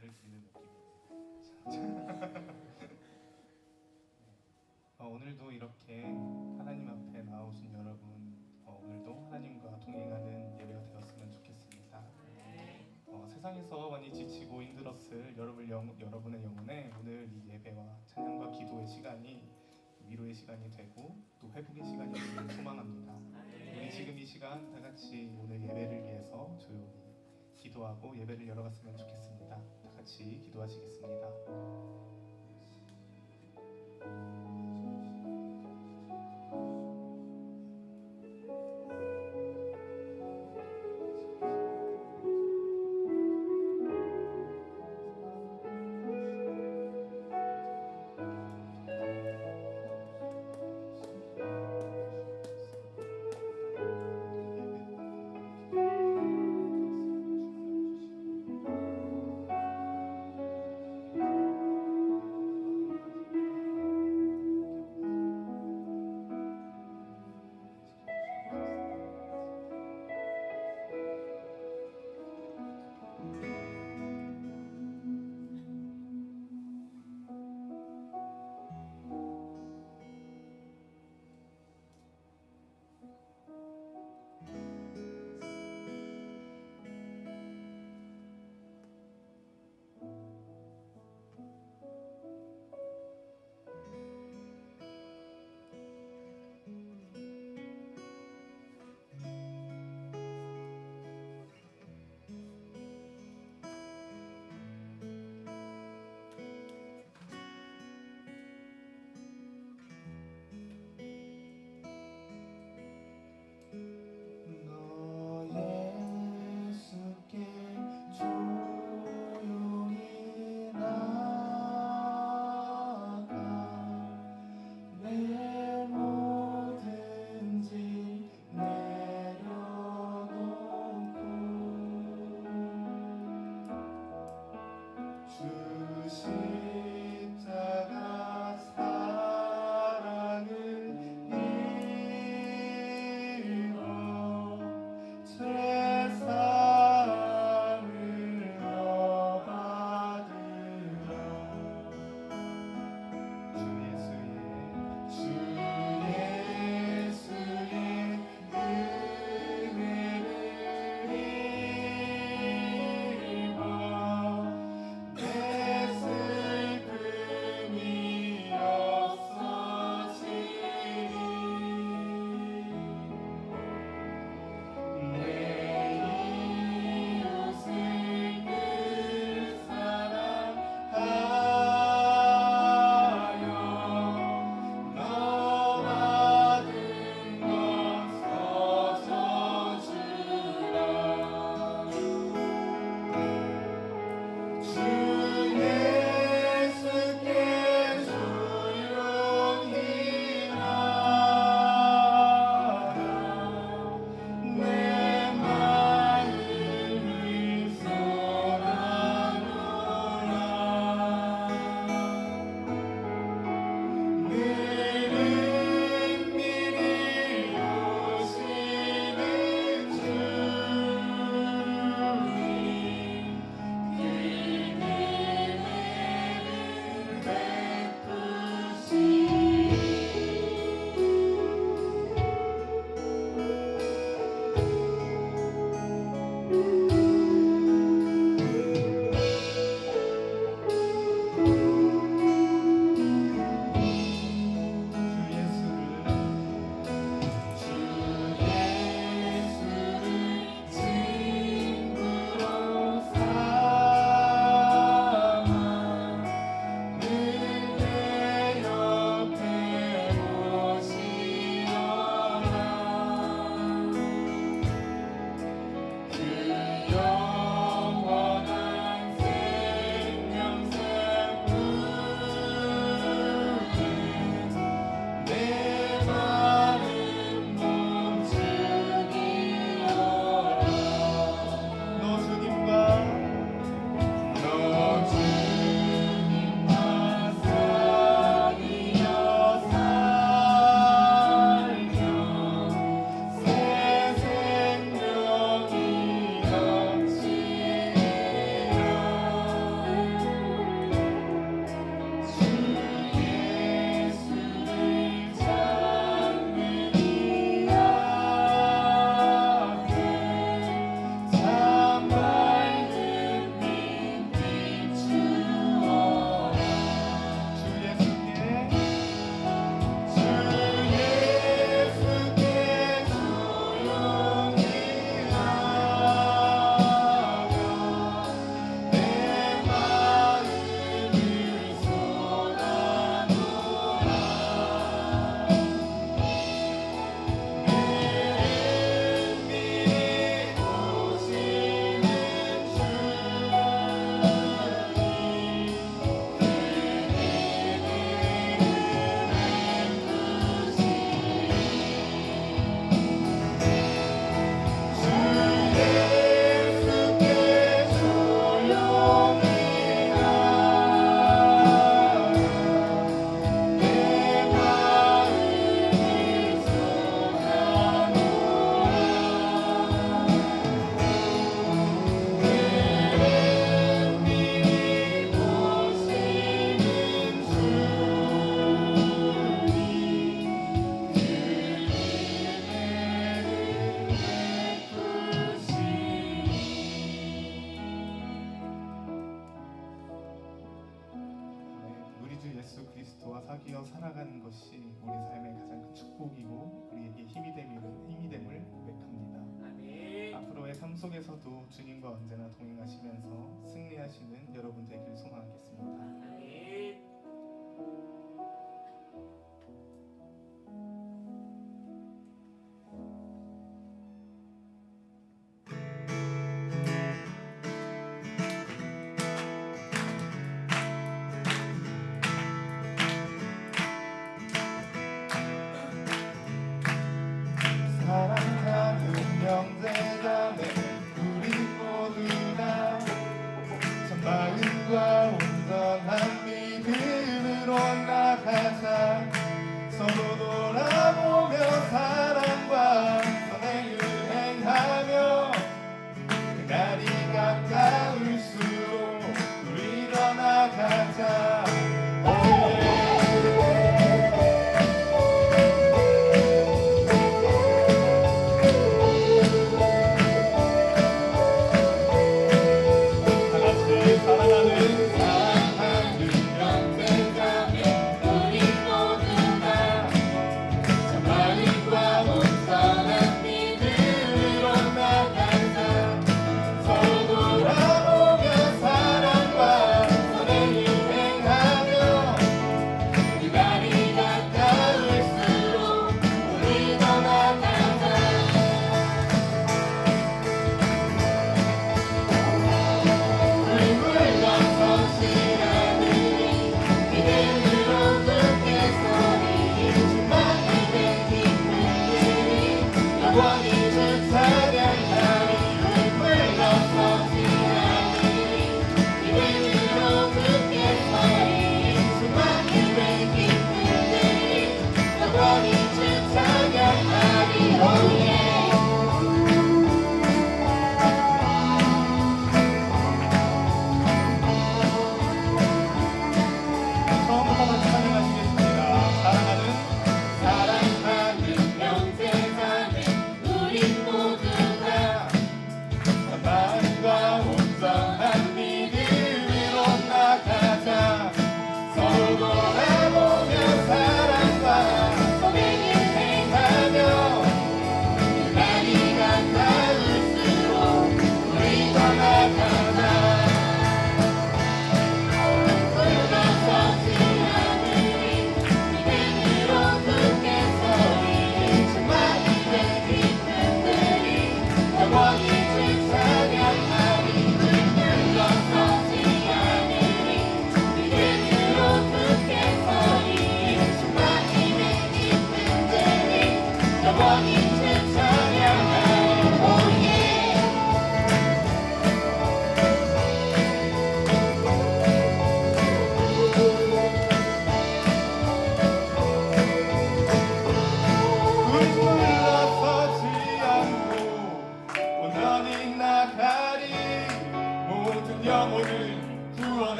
예배를 드리는 느낌입니다. 오늘도 이렇게 하나님 앞에 나오신 여러분, 오늘도 하나님과 동행하는 예배가 되었으면 좋겠습니다. 세상에서 많이 지치고 힘들었을 여러분의 영혼에 오늘 이 예배와 찬양과 기도의 시간이 위로의 시간이 되고 또 회복의 시간이 되길 소망합니다. 우리 지금 이 시간 다 같이 오늘 예배를 위해서 조용히 기도하고 예배를 열어갔으면 좋겠습니다. 다 같이 기도하시겠습니다. 내 위해서 살아가는 것이 우리 삶의 가장 큰 축복이고 우리에게 힘이 됨을 고백합니다. 아멘. 앞으로의 삶 속에서도 주님과 언제나 동행하시면서 승리하시는 여러분 되길 소망하겠습니다. 아멘. 사랑하는 형제자매 우리 모두가 참 마음과 온전한 믿음으로 나가자. 서로 돌아보며 사랑과 선행을 행하며 그날이 가까울수록 우리 더 나가자.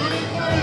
우리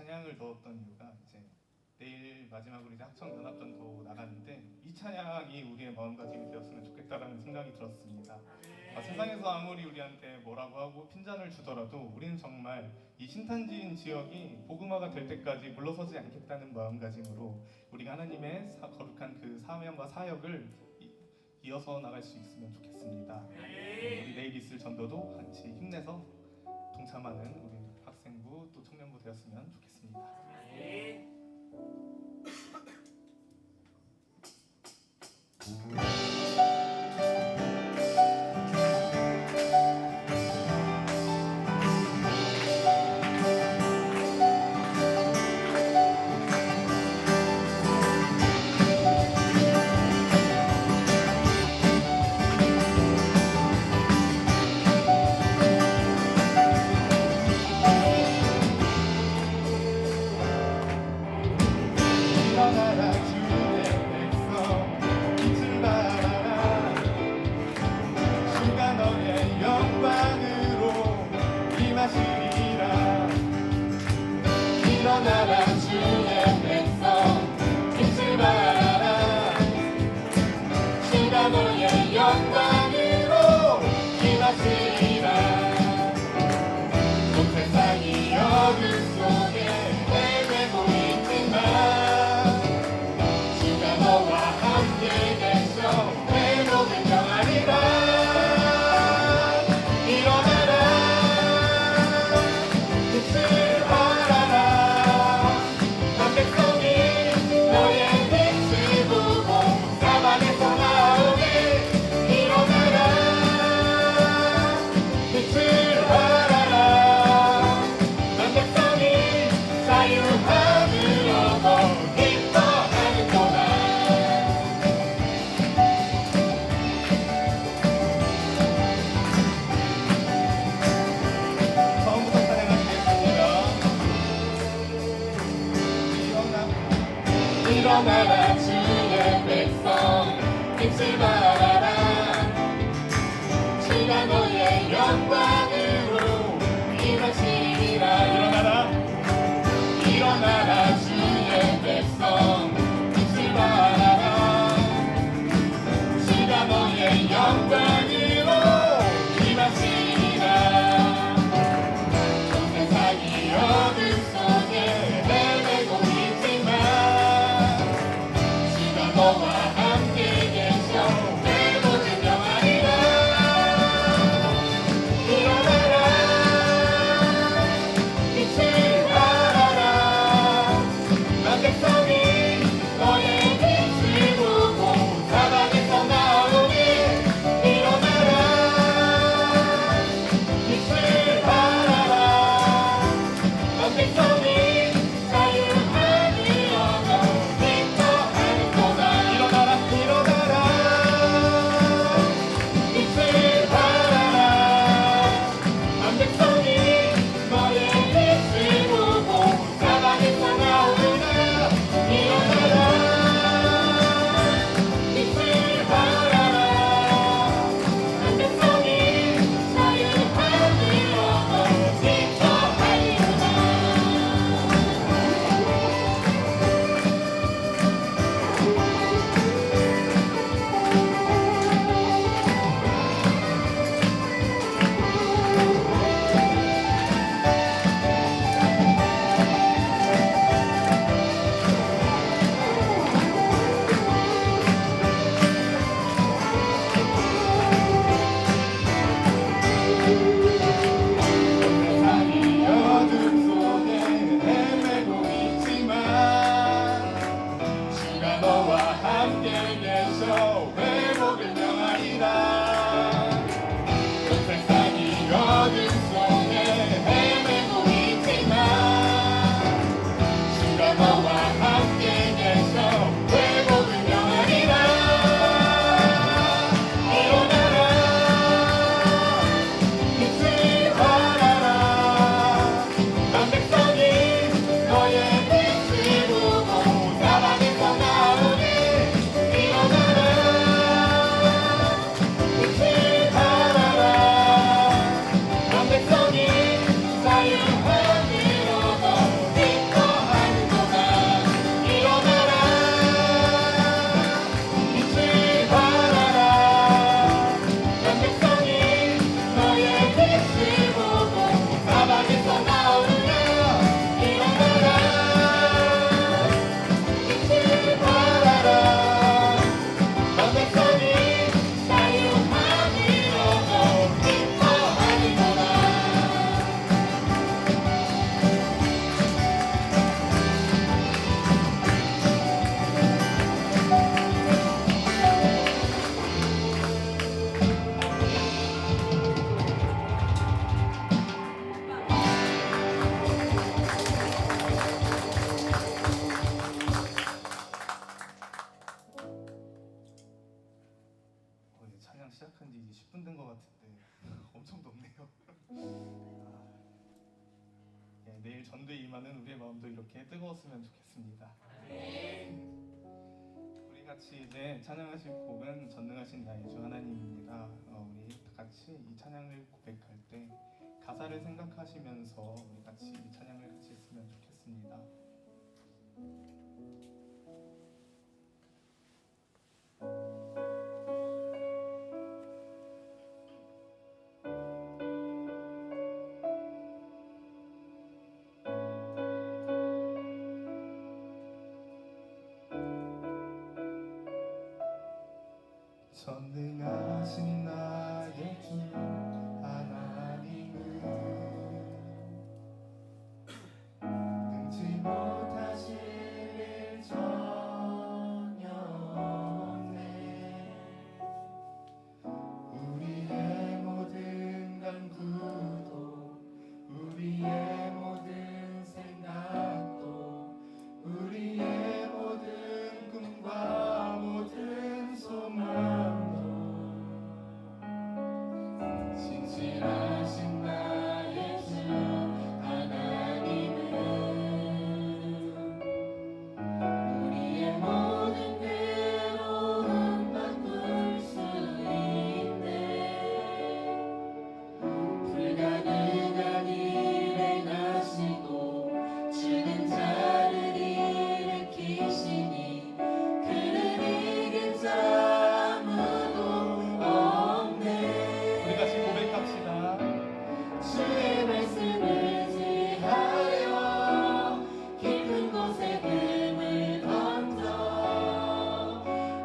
찬양을 넣었던 이유가 이제 내일 마지막으로 이제 합청 연합전도 나가는데 이 찬양이 우리의 마음가짐이 되었으면 좋겠다라는 생각이 들었습니다. 세상에서 아무리 우리한테 뭐라고 하고 핀잔을 주더라도 우리는 정말 이 신탄지인 지역이 복음화가 될 때까지 물러서지 않겠다는 마음가짐으로 우리가 하나님의 거룩한 그 사명과 사역을 이어서 나갈 수 있으면 좋겠습니다. 우리 내일 있을 전도도 같이 힘내서 동참하는 우리 학생부 또 청년부 되었으면 좋겠습니다. 일어나라 주의 백성 빛을 발하라 주가 너의 영광으로 임하시리라. 일어나라 주의 백성 빛을 발하라 주가 너의 영광으로 임하시리라. 온 세상이 어둠 속에 헤매고 있지만 너와 함께 계셔 회복을 정하리라. 일어나라 빛을 발하라 난 백성이 너의 빛을 보고 사방에서 나오게. 일어나라 빛을 발하라 난 백성이 자유함을 얻어 기뻐하는도다. 일어나라 주의 백성 빛을 발하라 주가 너의 영광으로 임하시리라. 일어나라 일어나라 주의 백성 빛을 발하라 주가 너의 영광으로 임하시리라. 온 세상이 어둠 속에 헤매고 있지만 너와 함께 계셔 회복을 내일 전도에 임하는 우리의 마음도 이렇게 뜨거웠으면 좋겠습니다. 우리 같이 이제 찬양하실 곡은 전능하신 나의 주 하나님입니다. 우리 같이 이 찬양을 고백할 때 가사를 생각하시면서 우리 같이 이 찬양을 같이 했으면 좋겠습니다. 전능하신 나의 주 하나님은 능지 못하실 일 전혀 없네. 우리의 모든 간구도 우리의 모든 생각도 우리의 모든 꿈과 모든 소망 신실하신 나의 주 하나님은 우리의 모든 괴로움 바꿀 수 있네. 불가능한 일 행하시고 죽은 자를 일으키시니 그를 이긴 자 아무도 없네. 우리 같이 고백합시다. 주의 말씀을 지하여 깊은 곳에 금을 던져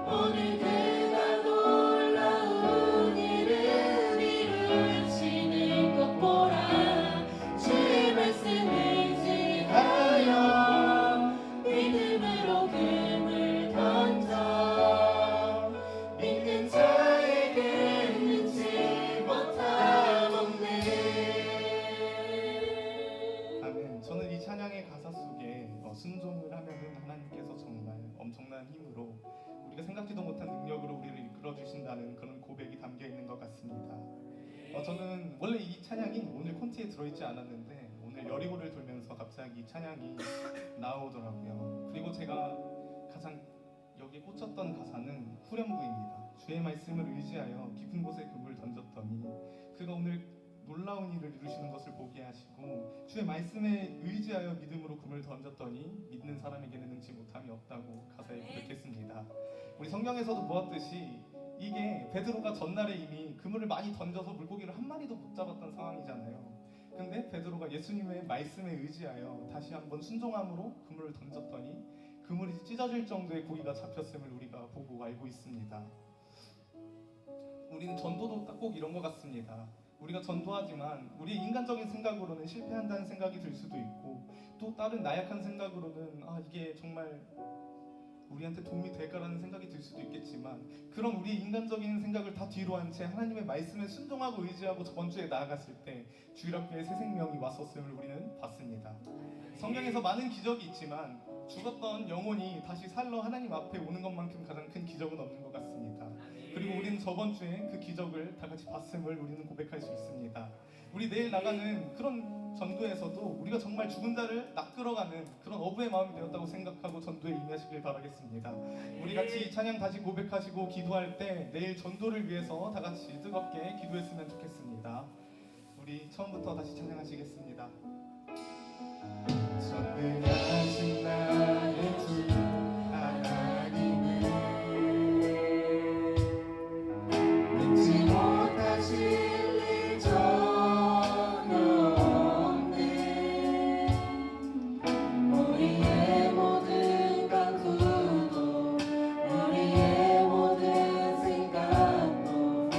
오늘 그가 놀라운 일을 이루시는 것 보라. 주의 말씀을 지하여 믿음으로 금을 던져 믿는 자에게 능치 못함 없네. 아멘. 저는 이 찬양의 가사 속에 순종을 하면은 하나님께서 정말 엄청난 힘으로 우리가 생각지도 못한 능력으로 우리를 이끌어 주신다는 그런 고백이 담겨 있는 것 같습니다. 저는 원래 이 찬양이 오늘 콘티에 들어있지 않았는데 오늘 여리고를 돌면서 갑자기 이 찬양이 나오더라고요. 그리고 제가 가장 여기 꽂혔던 가사는 후렴구입니다. 주의 말씀을 의지하여 깊은 곳에 금을 던졌더니 그가 오늘 놀라운 일을 이루시는 것을 보게 하시고 주의 말씀에 의지하여 믿음으로 금을 던졌더니 믿는 사람에게는 능치 못함이 없다고 가사에 고백했습니다. 우리 성경에서도 보았듯이 이게 베드로가 전날에 이미 그물을 많이 던져서 물고기를 한 마리도 못 잡았던 상황이잖아요. 근데 베드로가 예수님의 말씀에 의지하여 다시 한번 순종함으로 그물을 던졌더니 그물이 찢어질 정도의 고기가 잡혔음을 우리가 보고 알고 있습니다. 우리는 전도도 딱 꼭 이런 것 같습니다. 우리가 전도하지만 우리의 인간적인 생각으로는 실패한다는 생각이 들 수도 있고 또 다른 나약한 생각으로는 이게 정말 우리한테 도움이 될까라는 생각이 들 수도 있겠지만 그런 우리의 인간적인 생각을 다 뒤로 한 채 하나님의 말씀에 순종하고 의지하고 저번 주에 나아갔을 때 주일학교에 새 생명이 왔었음을 우리는 봤습니다. 성경에서 많은 기적이 있지만 죽었던 영혼이 다시 살러 하나님 앞에 오는 것만큼 가장 큰 기적은 없는 것 같습니다. 그리고 우리는 저번 주에 그 기적을 다 같이 봤음을 우리는 고백할 수 있습니다. 우리 내일 나가는 그런 전도에서도 우리가 정말 죽은 자를 낚으러가는 그런 어부의 마음이 되었다고 생각하고 전도에 임하시길 바라겠습니다. 우리 같이 찬양 다시 고백하시고 기도할 때 내일 전도를 위해서 다 같이 뜨겁게 기도했으면 좋겠습니다. 우리 처음부터 다시 찬양하시겠습니다. 전능하신 나의 주 하나님은 능치 못하실 일 전혀 없네. 우리의 모든 간구도 우리의 모든 생각도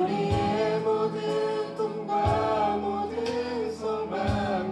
우리의 모든 꿈과 모든 소망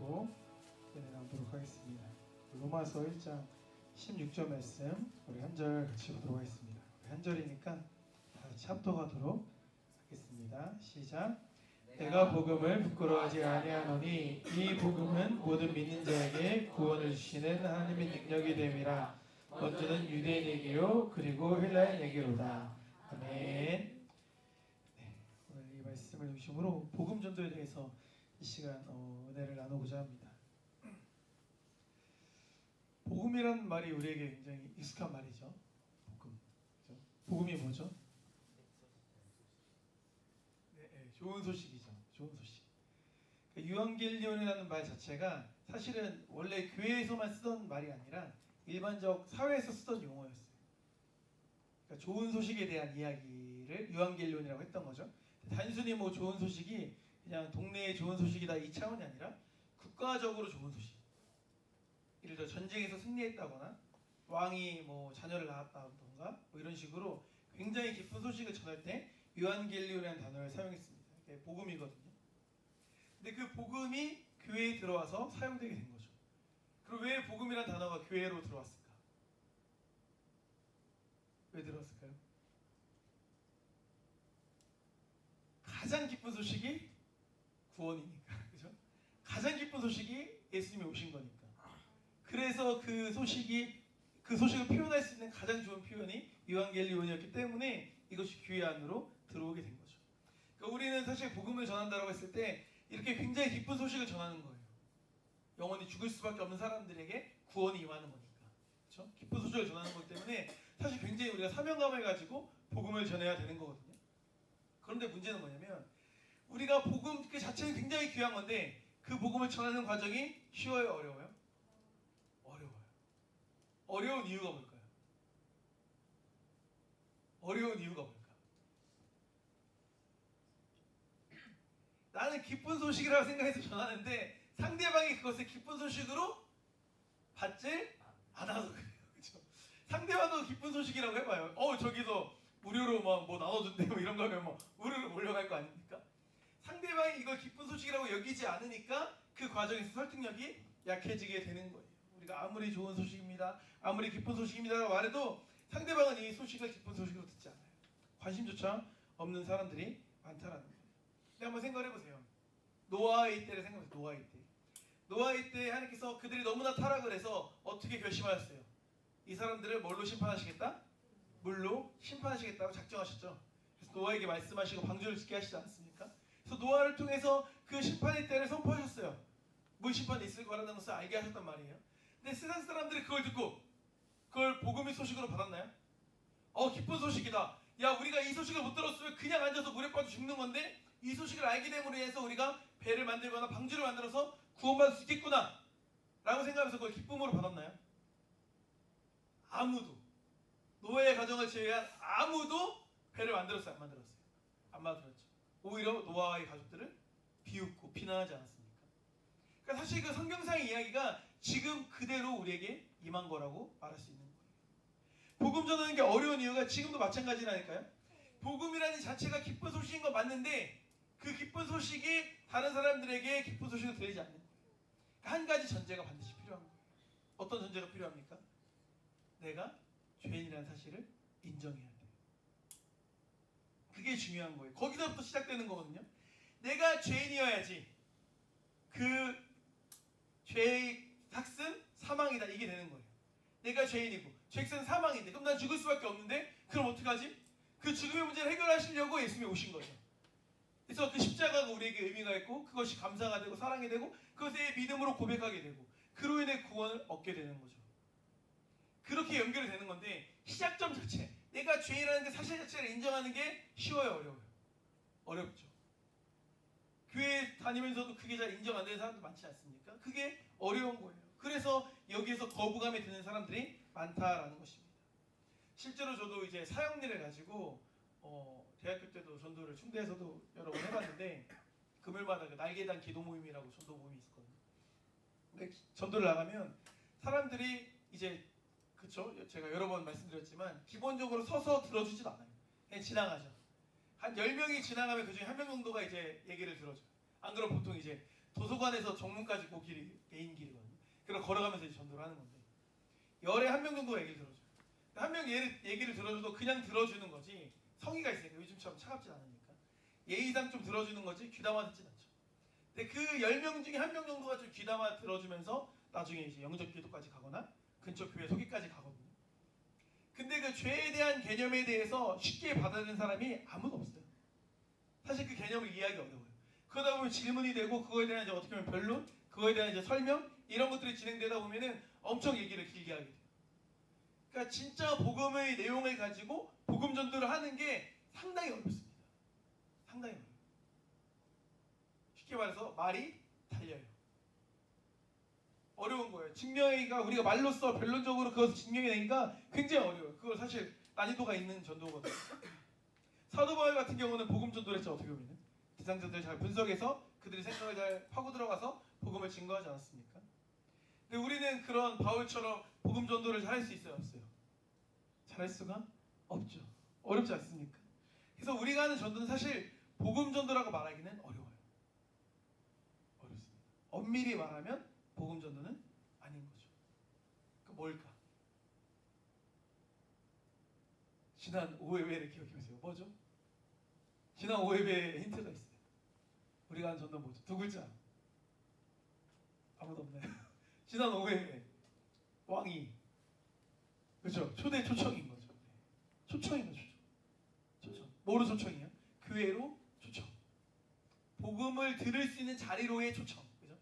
붙들고 나오도록 하겠습니다. 로마서 1장 16절 말씀 우리 한 절 같이 보도록 하겠습니다. 우리 한 절이니까 다 같이 합독하도록 하겠습니다. 시작. 내가 복음을 부끄러워하지 아니하노니 이 복음은 모든 믿는 자에게 구원을 주시는 하나님의 능력이 됨이라. 먼저는 유대인에게요 그리고 헬라인에게로다. 아멘. 네, 오늘 이 말씀을 중심으로 복음 전도에 대해서 이 시간 은혜를 나누고자 합니다. 복음이란 말이 우리에게 굉장히 익숙한 말이죠. 복음. 그렇죠? 복음이 뭐죠? 네, 좋은 소식이죠. 좋은 소식. 유앙겔리온이라는 말 자체가 사실은 원래 교회에서만 쓰던 말이 아니라 일반적 사회에서 쓰던 용어였어요. 그러니까 좋은 소식에 대한 이야기를 유앙겔리온이라고 했던 거죠. 단순히 뭐 좋은 소식이 그냥 동네에 좋은 소식이다 이 차원이 아니라 국가적으로 좋은 소식. 예를 들어 전쟁에서 승리했다거나 왕이 뭐 자녀를 낳았다던가 뭐 이런 식으로 굉장히 기쁜 소식을 전할 때 유앙겔리온이라는 단어를 사용했습니다. 이게 복음이거든요. 근데 그 복음이 교회에 들어와서 사용되게 된 거죠. 그럼 왜 복음이라는 단어가 교회로 들어왔을까? 왜 들어왔을까요? 가장 기쁜 소식이 구원이니까, 그죠? 가장 기쁜 소식이 예수님이 오신 거니까. 그래서 그 소식을 표현할 수 있는 가장 좋은 표현이 유앙겔리온이었기 때문에 이것이 교회 안으로 들어오게 된 거죠. 그러니까 우리는 사실 복음을 전한다고 했을 때 이렇게 굉장히 기쁜 소식을 전하는 거예요. 영원히 죽을 수밖에 없는 사람들에게 구원이 임하는 거니까. 그렇죠? 기쁜 소식을 전하는 것 때문에 사실 굉장히 우리가 사명감을 가지고 복음을 전해야 되는 거거든요. 그런데 문제는 뭐냐면 우리가 복음 그 자체는 굉장히 귀한 건데 그 복음을 전하는 과정이 쉬워요, 어려워요? 어려워요. 어려운 이유가 뭘까요? 어려운 이유가 뭘까? 나는 기쁜 소식이라고 생각해서 전하는데 상대방이 그것을 기쁜 소식으로 받질 않아서 그래요. 그렇죠? 상대방도 기쁜 소식이라고 해봐요. 저기서 무료로 막 뭐 나눠준대요. 이런 거 하면 뭐 우르르 몰려갈 거 아닙니까? 상대방이 이걸 기쁜 소식이라고 여기지 않으니까 그 과정에서 설득력이 약해지게 되는 거예요. 우리가 아무리 좋은 소식입니다, 아무리 기쁜 소식입니다 말해도 상대방은 이 소식을 기쁜 소식으로 듣지 않아요. 관심조차 없는 사람들이 많다라는 거예요. 근데 한번 생각을 해보세요. 노아의 때를 생각해보세요. 노아의 때. 노아의 때 하나님께서 그들이 너무나 타락을 해서 어떻게 결심하셨어요? 이 사람들을 뭘로 심판하시겠다? 물로 심판하시겠다고 작정하셨죠. 그래서 노아에게 말씀하시고 방주를 짓게 하시지 않습니까? 그래서 노아를 통해서 그 심판의 때를 선포하셨어요. 물 심판이 있을 거라는 것을 알게 하셨단 말이에요. 근데 세상 사람들이 그걸 듣고 그걸 복음의 소식으로 받았나요? 기쁜 소식이다. 야, 우리가 이 소식을 못 들었으면 그냥 앉아서 물에 빠져 죽는 건데 이 소식을 알게 됨으로 해서 우리가 배를 만들거나 방주를 만들어서 구원받을 수 있겠구나 라고 생각하면서 그걸 기쁨으로 받았나요? 아무도, 노아의 가정을 제외한 아무도 배를 만들었어요? 안 만들었어요? 안 만들었죠. 오히려 노아의 가족들을 비웃고 비난하지 않았습니까? 그러니까 사실 그 성경상의 이야기가 지금 그대로 우리에게 임한 거라고 말할 수 있는 거예요. 복음 전하는 게 어려운 이유가 지금도 마찬가지라니까요. 복음이라는 자체가 기쁜 소식인 건 맞는데 그 기쁜 소식이 다른 사람들에게 기쁜 소식을 들리지 않는 거예요. 한 가지 전제가 반드시 필요한 거예요. 어떤 전제가 필요합니까? 내가 죄인이라는 사실을 인정해야 돼요. 그게 중요한 거예요. 거기서부터 시작되는 거거든요. 내가 죄인이어야지 그 죄의 삭은 사망이다 이게 되는 거예요. 내가 죄인이고 죄는 사망인데 그럼 난 죽을 수밖에 없는데 그럼 어떡하지? 그 죽음의 문제를 해결하시려고 예수님이 오신 거죠. 그래서 그 십자가가 우리에게 의미가 있고 그것이 감사가 되고 사랑이 되고 그것에 믿음으로 고백하게 되고 그로 인해 구원을 얻게 되는 거죠. 그렇게 연결이 되는 건데 시작점 자체 내가 죄인이라는 그 사실 자체를 인정하는 게 쉬워요, 어려워요? 어렵죠. 교회 다니면서도 그게 잘 인정 안 되는 사람도 많지 않습니까? 그게 어려운 거예요. 그래서 여기에서 거부감이 드는 사람들이 많다라는 것입니다. 실제로 저도 이제 사역일을 가지고 대학교 때도 전도를 충대에서도 여러 번 해봤는데 금요일마다 그 날개단 기도 모임이라고 전도 모임이 있었거든요. 근데 전도를 나가면 사람들이 이제 그쵸? 제가 여러 번 말씀드렸지만 기본적으로 서서 들어주지도 않아요. 그냥 지나가죠. 한 10명이 지나가면 그중에 1명 정도가 이제 얘기를 들어줘요. 안 그러면 보통 이제 도서관에서 정문까지 그 길이 메인 길이거든요. 그럼 걸어가면서 이제 전도를 하는 건데 열에 한 명 정도가 얘기를 들어줘요. 한 명 얘기를 들어줘도 그냥 들어주는 거지 성의가 있으니까 요즘처럼 차갑진 않으니까 예의상 좀 들어주는 거지 귀담아 듣진 않죠. 근데 그 10명 중에 한 명 정도가 좀 귀담아 들어주면서 나중에 이제 영접 기도까지 가거나 근처 교회 소개까지 가거든요. 근데 그 죄에 대한 개념에 대해서 쉽게 받아들이는 사람이 아무도 없어요. 사실 그 개념을 이해하기 어려워요. 그러다 보면 질문이 되고 그거에 대한 이제 어떻게 보면 변론, 그거에 대한 이제 설명 이런 것들이 진행되다 보면은 엄청 얘기를 길게 하게 돼요. 그러니까 진짜 복음의 내용을 가지고 복음 전도를 하는 게 상당히 어렵습니다. 상당히 어려워요. 쉽게 말해서 말이 달려요. 어려운 거예요. 증명하기가 우리가 말로써 변론적으로 그것을 증명해내기가 굉장히 어려워요. 그걸 사실 난이도가 있는 전도거든요. 사도 바울 같은 경우는 복음 전도를 했죠. 어떻게 보면 대상자들을 잘 분석해서 그들의 생각을 잘 파고 들어가서 복음을 증거하지 않았습니까? 근데 우리는 그런 바울처럼 복음 전도를 잘 할 수 있어요, 없어요? 잘할 수가 없죠. 어렵지 않습니까? 그래서 우리가 하는 전도는 사실 복음 전도라고 말하기는 어려워요. 어렵습니다. 엄밀히 말하면 복음 전도는 아닌 거죠. 그 뭘까? 지난 5회를 기억해보세요. 뭐죠? 지난 5회에 힌트가 있어요. 우리가 한 전도 뭐죠? 두 글자. 아무도 없나요? 지난 5회에 왕이 그렇죠? 초대 초청인 거죠. 초청인 거죠. 초청. 뭐로 초청이야? 교회로 초청. 복음을 들을 수 있는 자리로의 초청. 그죠?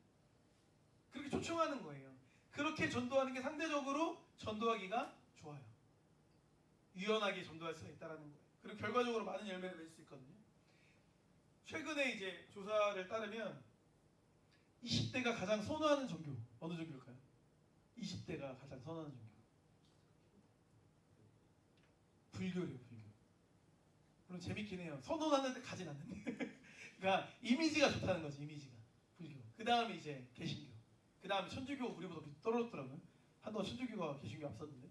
그렇게 초청하는 거예요. 그렇게 전도하는 게 상대적으로 전도하기가 좋아요. 유연하게 전도할 수가 있다라는 거예요. 그리고 결과적으로 많은 열매를 맺을 수 있거든요. 최근에 이제 조사를 따르면 20대가 가장 선호하는 종교 어느 종교일까요? 20대가 가장 선호하는 종교 불교래요. 불교. 물론 재밌긴 해요. 선호하는데 가진 않는데 그러니까 이미지가 좋다는 거지. 이미지가 불교. 그 다음에 이제 개신교. 그 다음에 천주교 우리보다 떨어졌더라고요. 한동안 천주교가 개신교 앞섰는데.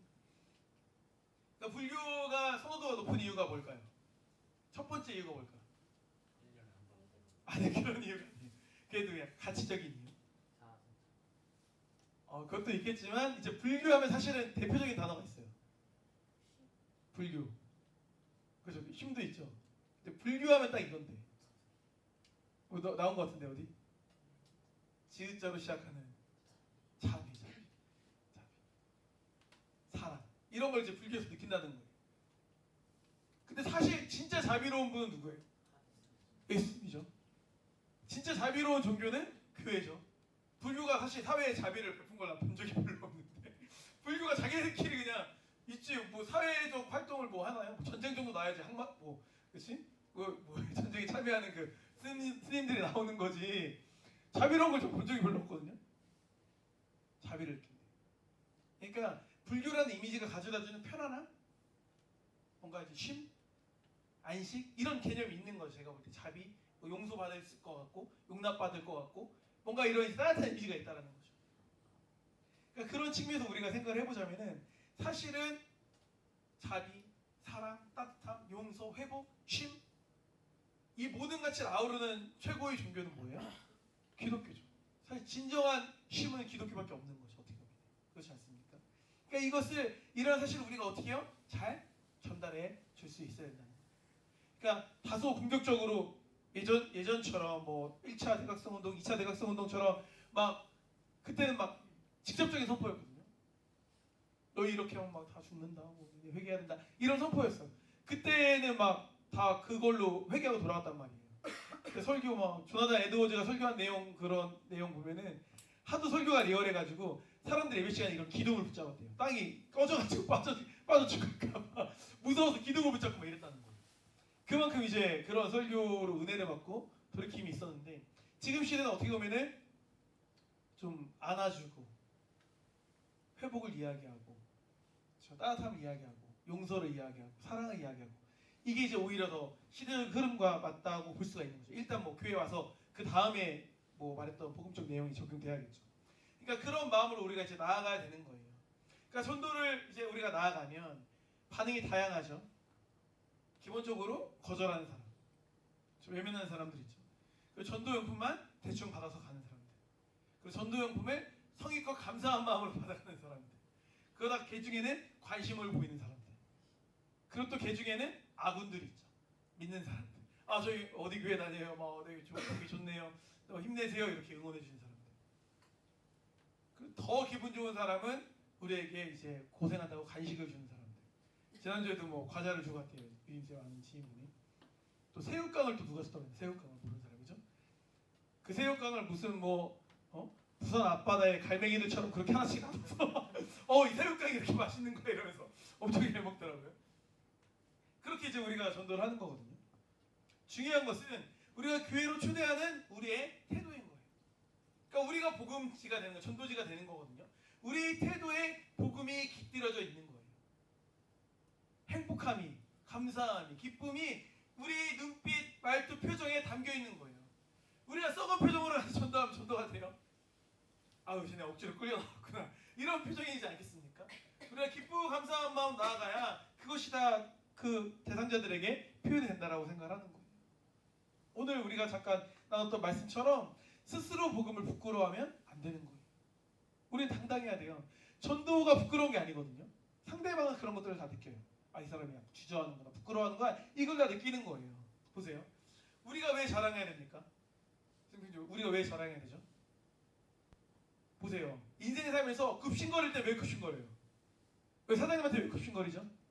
그러니까 불교가 선호도가 높은 이유가 뭘까요? 첫 번째 이유가 뭘까요? 아니 그런 이유가 아니에요. 그래도 그냥 가치적인 이유. 그것도 있겠지만 이제 불교하면 사실은 대표적인 단어가 있어요. 불교. 그죠? 힘도 있죠. 근데 불교하면 딱 이건데. 나온 것 같은데 어디? 지읒자로 시작하는 자비. 사랑. 이런 걸 이제 불교에서 느낀다는 거예요. 근데 사실 진짜 자비로운 분은 누구예요? 예수님이죠. 진짜 자비로운 종교는 교회죠. 불교가 사실 사회에 자비를 베푼 걸 본 적이 별로 없는데 불교가 자기들끼리 그냥 있지 뭐 사회적 활동을 뭐 하나요? 뭐 전쟁 정도 나야지 항마 뭐 그렇지? 뭐 전쟁에 참여하는 그 스님들이 나오는 거지 자비로운 걸 좀 본 적이 별로 없거든요. 자비를 느낀대. 그러니까 불교라는 이미지가 가져다주는 편안함, 뭔가 이제 쉼, 안식 이런 개념이 있는 거죠. 제가 볼 때 자비, 뭐 용서받을 것 같고 용납받을 것 같고 뭔가 이런 따뜻한 이미지가 있다는 거죠. 그러니까 그런 측면에서 우리가 생각을 해보자면은 사실은 자비, 사랑, 따뜻함, 용서, 회복, 쉼 이 모든 가치를 아우르는 최고의 종교는 뭐예요? 기독교죠. 사실 진정한 쉼은 기독교밖에 없는 거죠. 어떻게 보면 그렇지 않습니까? 그러니까 이것을 이런 사실을 우리가 어떻게 해요? 잘 전달해 줄 수 있어야 된다는 거예요. 그러니까 다소 공격적으로 예전처럼 뭐 1차 대각성 운동, 2차 대각성 운동처럼 막 그때는 막 직접적인 선포였거든요. 너희 이렇게 하면 막 다 죽는다, 뭐 회개해야 된다 이런 선포였어요. 그때는 막 다 그걸로 회개하고 돌아갔단 말이에요. 근데 설교 막 조나단 에드워즈가 설교한 내용 그런 내용 보면은 하도 설교가 리얼해가지고 사람들이 예배 시간에 이런 기둥을 붙잡았대요. 땅이 꺼져가지고 빠져 죽을까봐 무서워서 기둥을 붙잡고 막 이랬다는 거예요. 그만큼 이제 그런 설교로 은혜를 받고 돌이킴이 있었는데 지금 시대는 어떻게 보면은 좀 안아주고 회복을 이야기하고 따뜻함을 이야기하고 용서를 이야기하고 사랑을 이야기하고 이게 이제 오히려 더 시대적 흐름과 맞다고 볼 수가 있는 거죠. 일단 뭐 교회 와서 그 다음에 뭐 말했던 복음적 내용이 적용돼야겠죠. 그러니까 그런 마음으로 우리가 이제 나아가야 되는 거예요. 그러니까 전도를 이제 우리가 나아가면 반응이 다양하죠. 기본적으로 거절하는 사람, 좀 외면하는 사람들 있죠. 전도용품만 대충 받아서 가는 사람. 그리고 전도용품을 성의껏 감사한 마음으로 받아가는 사람들. 그러다 개 중에는 관심을 보이는 사람들. 그리고 또 개 중에는 아군들이 있죠. 믿는 사람들. 아 저희 어디 교회 다녀요. 막 되게 보기 좋네요. 또 힘내세요. 이렇게 응원해 주는 사람들. 그리고 더 기분 좋은 사람은 우리에게 이제 고생한다고 간식을 주는 사람들. 지난주에도 뭐 과자를 주고 갔대요. 유임쌤 아는 지인분이. 또 새우깡을 또 누가 썼다고 했는데 새우깡을 모르는 사람이죠. 그 새우깡을 무슨 부산 앞바다의 갈매기들처럼 그렇게 하나씩 나눠서 이 새우깡이 이렇게 맛있는 거야 이러면서 엄청 잘 먹더라고요. 그렇게 이제 우리가 전도를 하는 거거든요. 중요한 것은 우리가 교회로 초대하는 우리의 태도인 거예요. 그러니까 우리가 복음지가 되는 거, 전도지가 되는 거거든요. 우리 태도에 복음이 깃들여져 있는 거예요. 행복함이, 감사함이, 기쁨이 우리 눈빛, 말투, 표정에 담겨 있는 거예요. 우리가 썩은 표정으로 가서 전도하면 전도가 돼요? 아유, 쟤네 억지로 끌려 나왔구나. 이런 표정이지 않겠습니까? 우리가 기쁘고 감사한 마음 나아가야 그것이 다 그 대상자들에게 표현이 된다라고 생각하는 거예요. 오늘 우리가 잠깐 나눴던 말씀처럼 스스로 복음을 부끄러워하면 안 되는 거예요. 우리는 당당해야 돼요. 전도가 부끄러운 게 아니거든요. 상대방은 그런 것들을 다 느껴요. 이 사람이 주저하는구나, 부끄러워하는구나, 이걸 다 느끼는 거예요. 보세요. 우리가 왜 자랑해야 됩니까? 우리가 왜 자랑해야 되죠? 보세요. 인생을 살면서 급신거릴 때 왜 급신거려요? 왜 사장님한테 왜 급신거리죠?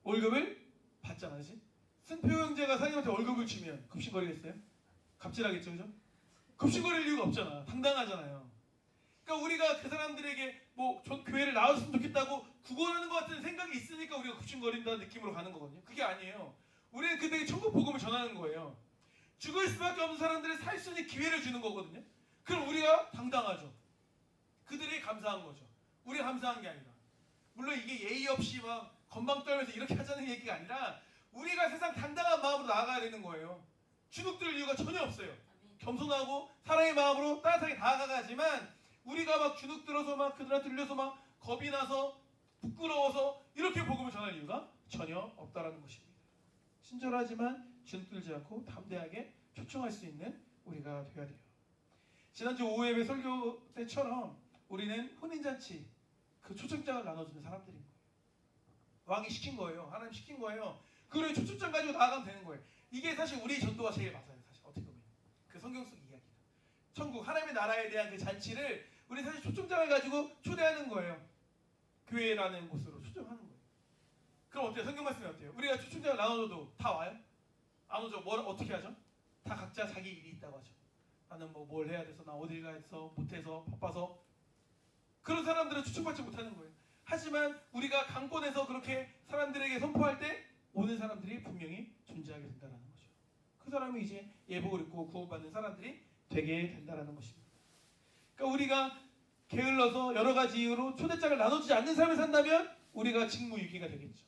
월급을 받잖아, 그렇지? 승표 형제가 사장님한테 월급을 주면 급신거리겠어요? 갑질하겠죠, 그죠? 급신거릴 이유가 없잖아. 당당하잖아요. 그러니까 우리가 그 사람들에게 교회를 나왔으면 좋겠다고 구걸하는 것 같은 생각이 있으니까 우리가 급신거린다는 느낌으로 가는 거거든요. 그게 아니에요. 우리는 그들에게 천국 복음을 전하는 거예요. 죽을 수밖에 없는 사람들을 살 수 있는 기회를 주는 거거든요. 그럼 우리가 당당하죠. 그들이 감사한 거죠. 우리가 감사한 게 아니라. 물론 이게 예의 없이 막 건방 떨면서 이렇게 하자는 얘기가 아니라 우리가 세상 당당한 마음으로 나아가야 되는 거예요. 주눅들 이유가 전혀 없어요. 겸손하고 사랑의 마음으로 따뜻하게 다가가지만 우리가 막 주눅들어서 막 그들한테 들려서 막 겁이 나서 부끄러워서 이렇게 복음을 전할 이유가 전혀 없다라는 것입니다. 친절하지만 주눅들지 않고 담대하게 초청할 수 있는 우리가 되어야 돼요. 지난주 오후 예배 설교 때처럼 우리는 혼인잔치 그 초청장을 나눠주는 사람들인 거예요. 왕이 시킨 거예요. 하나님 시킨 거예요. 그걸 초청장 가지고 나아가면 되는 거예요. 이게 사실 우리 전도가 제일 맞아요. 사실 어떻게 보면 그 성경 속 이야기가 천국 하나님의 나라에 대한 그 잔치를 우리 사실 초청장을 가지고 초대하는 거예요. 교회라는 곳으로 초청하는 거예요. 그럼 어때요? 성경 말씀이 어때요? 우리가 초청장을 나눠줘도 다 와요? 안 오죠? 어떻게 하죠? 다 각자 자기 일이 있다고 하죠. 나는 뭘 해야 돼서, 나 어딜 가야 돼서, 못해서, 바빠서. 그런 사람들은 초청받지 못하는 거예요. 하지만 우리가 강권에서 그렇게 사람들에게 선포할 때 오는 사람들이 분명히 존재하게 된다는 거죠. 그 사람이 이제 예복을 입고 구원받는 사람들이 되게 된다는 것입니다. 그러니까 우리가 게을러서 여러 가지 이유로 초대장을 나눠주지 않는 삶을 산다면 우리가 직무유기가 되겠죠.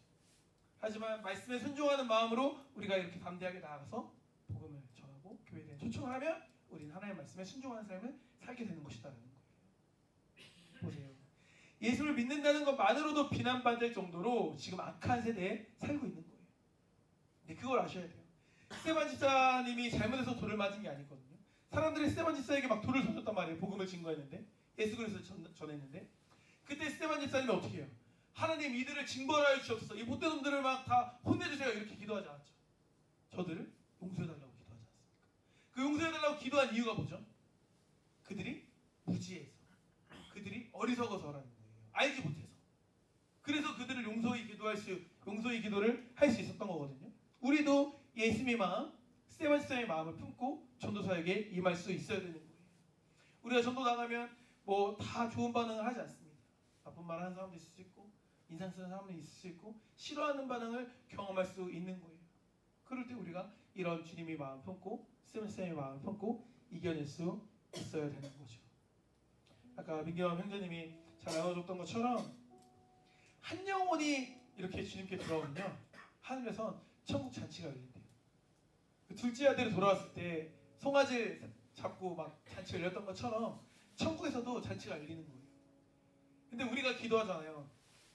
하지만 말씀에 순종하는 마음으로 우리가 이렇게 담대하게 나아가서 복음을 전하고 교회에 대한 초청을 하면 우리는 하나님의 말씀에 순종하는 삶을 살게 되는 것이다라는 거예요. 보세요. 예수를 믿는다는 것만으로도 비난받을 정도로 지금 악한 세대에 살고 있는 거예요. 근데 그걸 아셔야 돼요. 스테반 집사님이 잘못해서 돌을 맞은 게 아니거든요. 사람들이 스테반 집사에게 막 돌을 던졌단 말이에요. 복음을 증거했는데, 예수 그리스도를 전했는데, 그때 스테반 집사님이 어떻게 해요? 하나님 이들을 징벌하여 주옵소서. 이 못된 놈들을 막 다 혼내주세요. 이렇게 기도하지 않았죠. 저들을 용서해달라고 기도하지 않습니까? 그 용서해달라고 기도한 이유가 뭐죠? 그들이 무지해서, 그들이 어리석어서라는 거예요. 알지 못해서. 그래서 그들을 용서히 기도를 할 수 있었던 거거든요. 우리도 예수님의 마음, 스테반 집사의 마음을 품고 전도사에게 임할 수 있어야 되는 거예요. 우리가 전도 나가면 다 좋은 반응을 하지 않습니다. 나쁜 말 하는 사람도 있을 수 있고, 인상 쓰는 사람도 있을 수 있고, 싫어하는 반응을 경험할 수 있는 거예요. 그럴 때 우리가 이런 주님의 마음 품고, 스테반 집사의 마음 품고 이겨낼 수 있어야 되는 거죠. 아까 민경 형제님이 잘 나눠줬던 것처럼 한 영혼이 이렇게 주님께 돌아오면요, 하늘에선 천국 잔치가 열린대요. 그 둘째 아들이 돌아왔을 때 송아지 잡고 막 잔치 열렸던 것처럼 천국에서도 잔치가 열리는 거예요. 근데 우리가 기도하잖아요.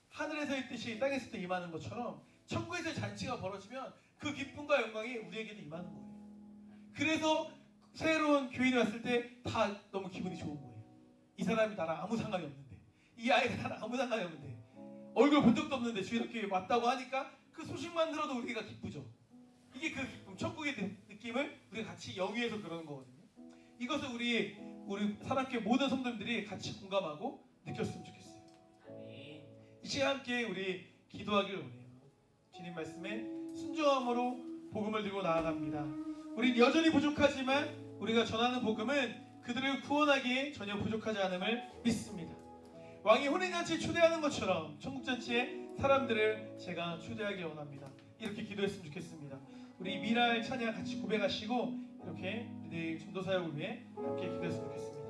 하늘에서 있듯이 땅에서도 임하는 것처럼 천국에서 잔치가 벌어지면 그 기쁨과 영광이 우리에게도 임하는 거예요. 그래서 새로운 교인이 왔을 때 다 너무 기분이 좋은 거예요. 이 사람이 나랑 아무 상관이 없는데, 이 아이가 나랑 아무 상관이 없는데, 얼굴 본 적도 없는데 주일학교에 왔다고 하니까 그 소식만 들어도 우리가 기쁘죠. 이게 그 기쁨, 천국의 느낌을 우리가 같이 영위해서 그러는 거거든요. 이것을 우리 사랑교회 모든 성도님들이 같이 공감하고 느꼈으면 좋겠어요. 이 시간 함께 우리 기도하길 원해요. 주님 말씀에 순종함으로 복음을 들고 나아갑니다. 우린 여전히 부족하지만 우리가 전하는 복음은 그들을 구원하기에 전혀 부족하지 않음을 믿습니다. 왕이 혼인잔치에 초대하는 것처럼 천국잔치에 사람들을 제가 초대하길 원합니다. 이렇게 기도했으면 좋겠습니다. 우리 미랄 찬양 같이 고백하시고 이렇게 내일 전도사역을 위해 함께 기도했으면 좋겠습니다.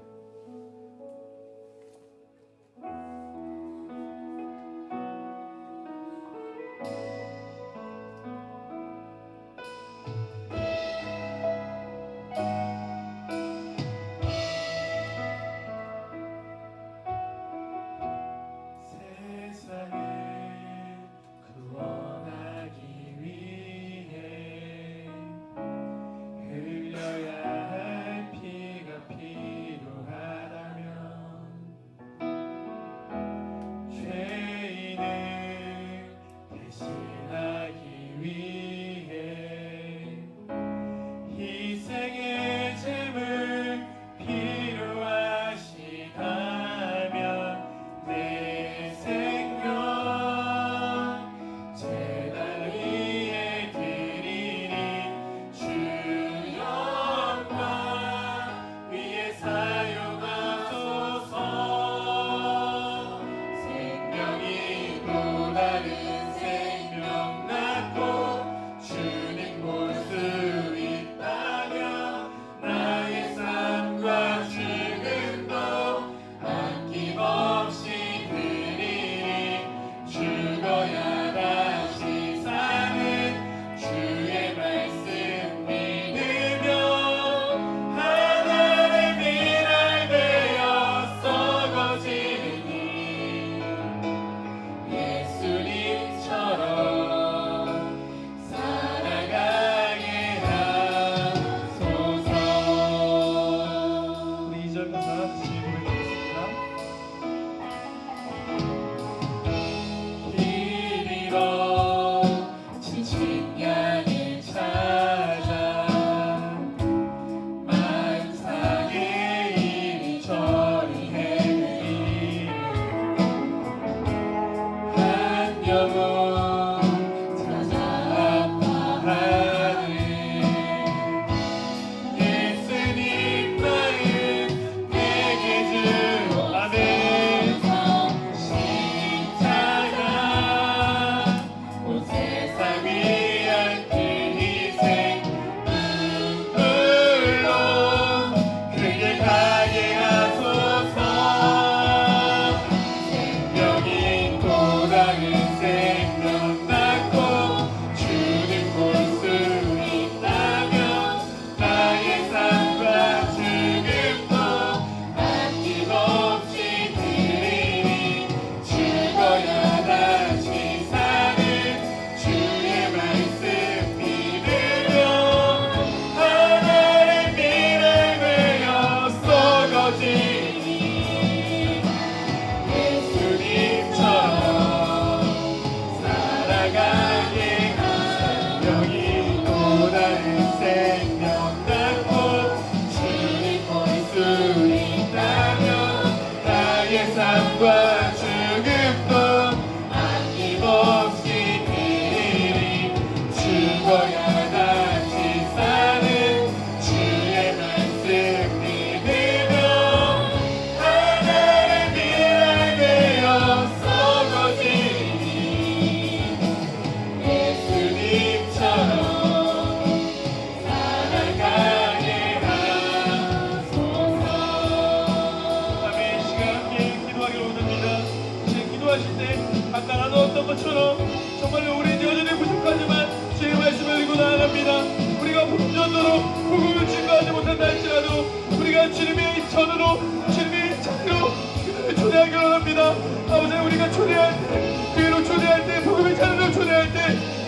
것처럼 정말로 우리는 여전히 부족하지만 주의 말씀을 들고 나아갑니다. 우리가 본전으로 복음을 증거하지 못한다 할지라도 우리가 주님의 전으로 주님의 자리로 그들을 초대하기 원합니다. 아버지, 우리가 초대할 때, 교회로 초대할 때, 복음의 자리로 초대할 때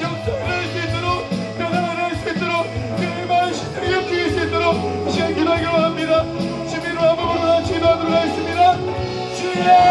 역사를 할 수 있도록, 변화를 할 수 있도록, 그의 마음 신앙이 움직일 수 있도록 이 시간 내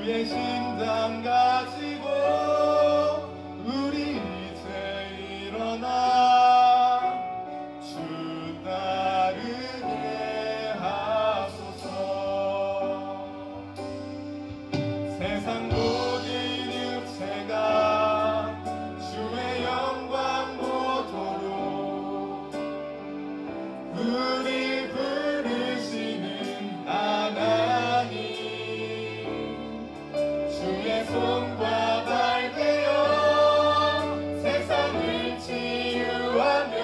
주의 심장 가지고 우리 이제 일어나 주 따르게 하소서. 세상 모든 육체가 주의 영광 보도록 우리 부르시는 하나님, 주의 손과 발 되어 세상을 치유하며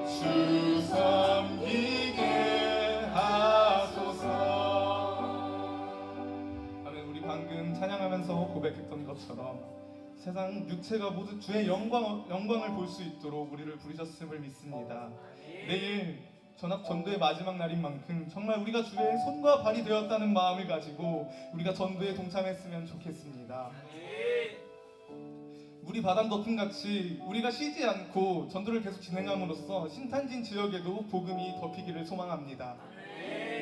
주 섬기게 하소서. 아멘. 우리 방금 찬양하면서 고백했던 것처럼 세상 육체가 모두 주의 영광을 볼 수 있도록 우리를 부르셨음을 믿습니다. 내일 전도의 마지막 날인 만큼 정말 우리가 주의 손과 발이 되었다는 마음을 가지고 우리가 전도에 동참했으면 좋겠습니다. 우리 바람 덮음 같이 우리가 쉬지 않고 전도를 계속 진행함으로써 신탄진 지역에도 복음이 덮이기를 소망합니다.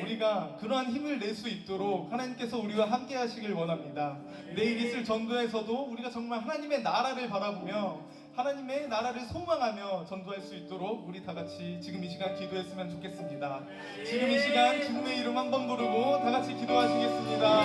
우리가 그러한 힘을 낼 수 있도록 하나님께서 우리와 함께 하시길 원합니다. 내일 있을 전도에서도 우리가 정말 하나님의 나라를 바라보며 하나님의 나라를 소망하며 전도할 수 있도록 우리 다 같이 지금 이 시간 기도했으면 좋겠습니다. 지금 이 시간 주님의 이름 한번 부르고 다 같이 기도하시겠습니다.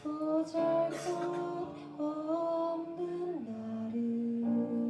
보잘 것 없는 나를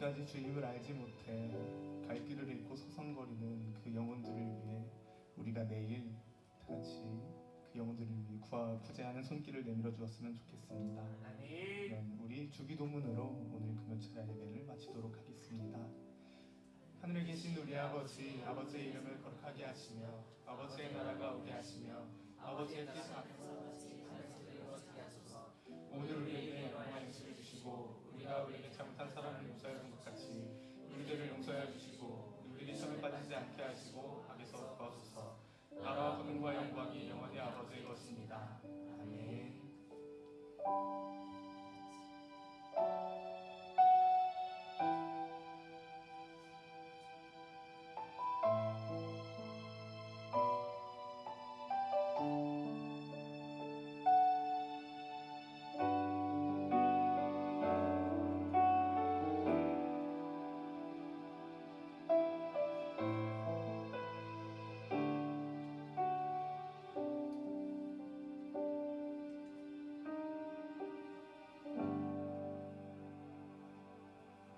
그까지 주님을 알지 못해 갈 길을 잃고 서성거리는 그 영혼들을 위해 우리가 내일 다 같이 그 영혼들을 위해 구제하는 손길을 내밀어 주었으면 좋겠습니다. 네, 우리 주기도문으로 오늘 금요철야 예배를 마치도록 하겠습니다. 하늘에 계신 우리 아버지, 아버지의 이름을 거룩하게 하시며 아버지의 나라가 오게 하시며 아버지의 뜻을 오늘 우리에게 영원한 영생을 주시고 우리가 우리에게 잘못한 사람을 용서하는 것 같이 우리들을 용서하여 주시고 우리들이 시험에 빠지지 않게 하시고 악에서 구하소서. 나라와 권능과 영광이 영원히 아버지의 것입니다. 아멘.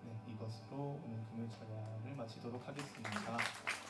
네, 이것으로 오늘 금요철야를 마치도록 하겠습니다.